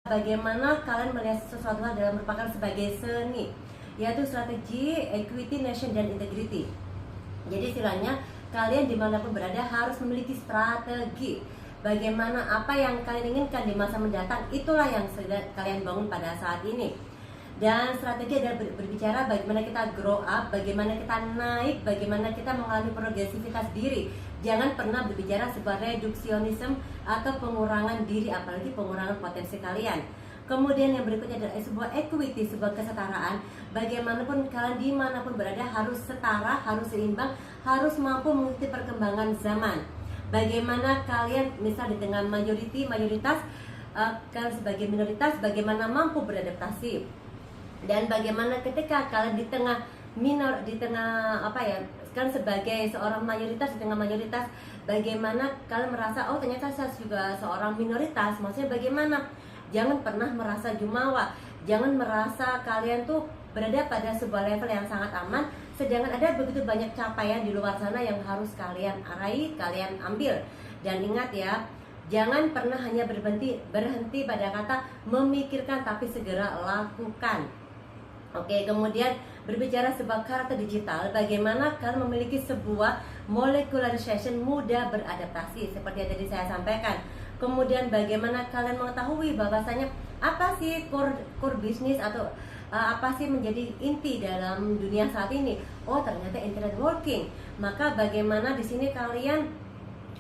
Bagaimana kalian melihat sesuatu hal dalam merupakan sebagai seni, yaitu strategi, equity, nation, dan integrity. Jadi istilahnya kalian dimanapun berada harus memiliki strategi. Bagaimana apa yang kalian inginkan di masa mendatang, itulah yang sudah kalian bangun pada saat ini. Dan strategi adalah berbicara bagaimana kita grow up, bagaimana kita naik, bagaimana kita mengalami progresivitas diri. Jangan pernah berbicara sebuah reduksionisme atau pengurangan diri, apalagi pengurangan potensi kalian. Kemudian yang berikutnya adalah sebuah equity, sebuah kesetaraan. Bagaimanapun kalian dimanapun berada harus setara, harus seimbang, harus mampu mengikuti perkembangan zaman. Bagaimana kalian misal di tengah mayoritas, kalian sebagai minoritas, bagaimana mampu beradaptasi. Dan bagaimana ketika kalian di tengah kalian sebagai seorang mayoritas di tengah mayoritas, bagaimana kalian merasa oh ternyata saya juga seorang minoritas. Maksudnya bagaimana? Jangan pernah merasa jumawa, jangan merasa kalian tuh berada pada sebuah level yang sangat aman, sedangkan ada begitu banyak capaian di luar sana yang harus kalian raih, kalian ambil. Dan ingat ya, jangan pernah hanya berhenti pada kata memikirkan, tapi segera lakukan. Oke, kemudian berbicara sebuah karakter digital, bagaimana kalian memiliki sebuah modularization, mudah beradaptasi seperti yang tadi saya sampaikan. Kemudian bagaimana kalian mengetahui bahwasanya apa sih core bisnis atau apa sih menjadi inti dalam dunia saat ini? Oh, ternyata internet working. Maka bagaimana di sini kalian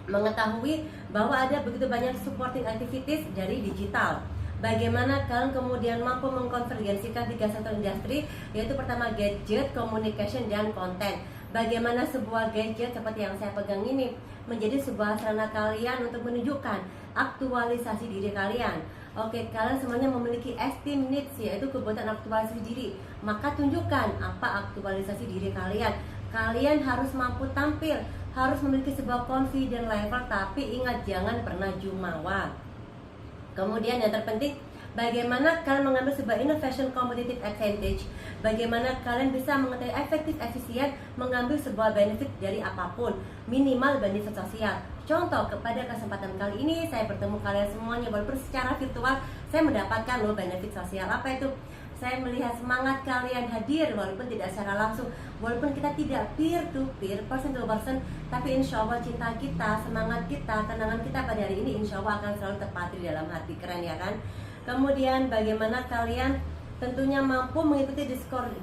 mengetahui bahwa ada begitu banyak supporting activities dari digital. Bagaimana kalian kemudian mampu mengkonvergensikan 3 sektor industri, yaitu pertama gadget, communication, dan konten. Bagaimana sebuah gadget seperti yang saya pegang ini menjadi sebuah sarana kalian untuk menunjukkan aktualisasi diri kalian. Oke, kalian semuanya memiliki esteem needs, yaitu kebutuhan aktualisasi diri. Maka tunjukkan apa aktualisasi diri kalian. Kalian harus mampu tampil, harus memiliki sebuah confident level, tapi ingat jangan pernah jumawa. Kemudian yang terpenting, bagaimana kalian mengambil sebuah innovation competitive advantage. Bagaimana kalian bisa mengetahui efektif, efisien mengambil sebuah benefit dari apapun, minimal benefit sosial. Contoh, kepada kesempatan kali ini saya bertemu kalian semuanya, walaupun secara virtual saya mendapatkan loh benefit sosial. Apa itu? Saya melihat semangat kalian hadir walaupun tidak secara langsung, walaupun kita tidak peer to peer, person to person, tapi insya Allah cinta kita, semangat kita, tenangan kita pada hari ini insya Allah akan selalu terpatri dalam hati. Keren ya kan? Kemudian bagaimana kalian tentunya mampu mengikuti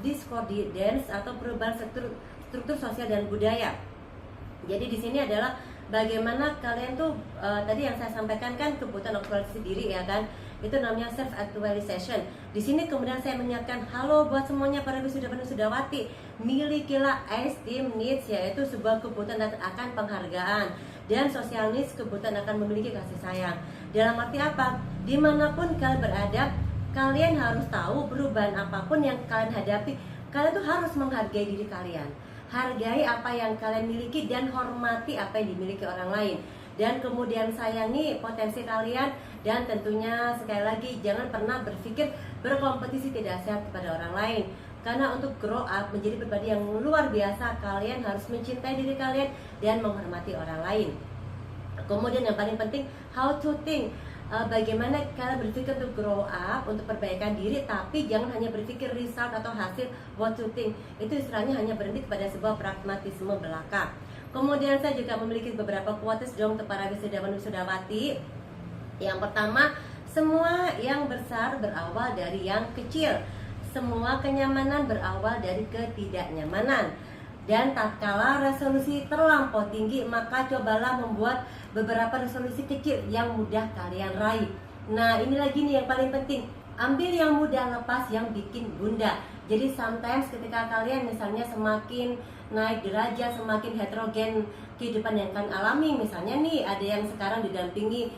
discordance atau perubahan struktur sosial dan budaya. Jadi di sini adalah bagaimana kalian tuh tadi yang saya sampaikan kan kebutuhan aktualisasi diri ya kan, itu namanya self actualization. Di sini kemudian saya mengingatkan halo buat semuanya para wisudawati, milikilah esteem needs, yaitu sebuah kebutuhan akan penghargaan, dan social needs, kebutuhan akan memiliki kasih sayang. Dalam arti apa? Dimanapun kalian berada, kalian harus tahu perubahan apapun yang kalian hadapi, kalian tuh harus menghargai diri kalian. Hargai apa yang kalian miliki dan hormati apa yang dimiliki orang lain. Dan kemudian sayangi potensi kalian, dan tentunya sekali lagi jangan pernah berpikir berkompetisi tidak sehat kepada orang lain. Karena untuk grow up menjadi pribadi yang luar biasa, kalian harus mencintai diri kalian dan menghormati orang lain. Kemudian yang paling penting, how to think. Bagaimana kalian berpikir untuk grow up, untuk perbaikan diri, tapi jangan hanya berpikir result atau hasil what to think. Itu istilahnya hanya berhenti kepada sebuah pragmatisme belaka. Kemudian saya juga memiliki beberapa quotes dong untuk para wisudawati. Yang pertama, semua yang besar berawal dari yang kecil. Semua kenyamanan berawal dari ketidaknyamanan. Dan tatkala resolusi terlampau tinggi, maka cobalah membuat beberapa resolusi kecil yang mudah kalian raih. Nah, ini lagi nih yang paling penting. Ambil yang mudah, lepas yang bikin bunda. Jadi sometimes ketika kalian misalnya semakin naik derajat, semakin heterogen kehidupan yang kalian alami, misalnya nih ada yang sekarang mendampingi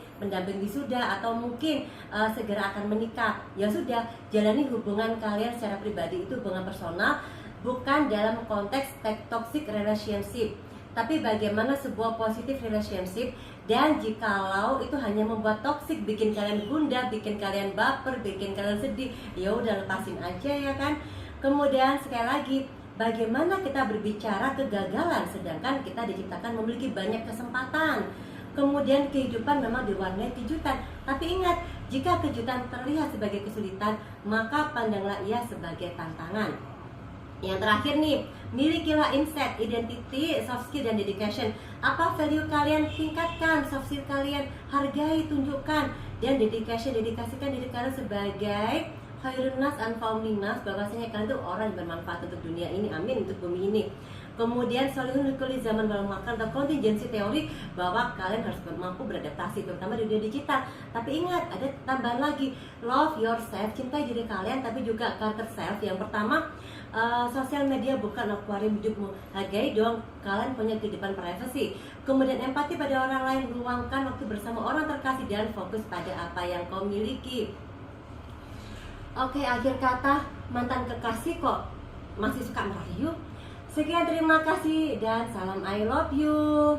wisuda, atau mungkin segera akan menikah, ya sudah, jalani hubungan kalian secara pribadi, itu hubungan personal, bukan dalam konteks toxic relationship, tapi bagaimana sebuah positive relationship. Dan jikalau itu hanya membuat toxic, bikin kalian bunda, bikin kalian baper, bikin kalian sedih, ya udah lepasin aja ya kan. Kemudian sekali lagi, bagaimana kita berbicara kegagalan sedangkan kita diciptakan memiliki banyak kesempatan. Kemudian kehidupan memang diwarnai kejutan, tapi ingat, Jika kejutan terlihat sebagai kesulitan, maka pandanglah ia sebagai tantangan. Yang terakhir nih, milikilah insight, identity, soft skill, dan dedication. Apa value kalian? Tingkatkan soft skill kalian, hargai, tunjukkan, dan dedikasikan diri kalian sebagai khairun nas anfa'un nas, bahwasanya kalian tuh orang yang bermanfaat untuk dunia ini, amin, untuk bumi ini. Kemudian solihun likuli zaman baru makan, atau kontingensi teori bahwa kalian harus mampu beradaptasi terutama di dunia digital. Tapi ingat, ada tambahan lagi, love yourself, cintai diri kalian, tapi juga counter self. Yang pertama, sosial media bukan akuarium hidupmu, hargai dong kalian punya kehidupan privasi. Kemudian empati pada orang lain, luangkan waktu bersama orang terkasih dan fokus pada apa yang kau miliki. Oke, akhir kata, mantan kekasih kok masih suka merayu. Sekian, terima kasih dan salam I love you.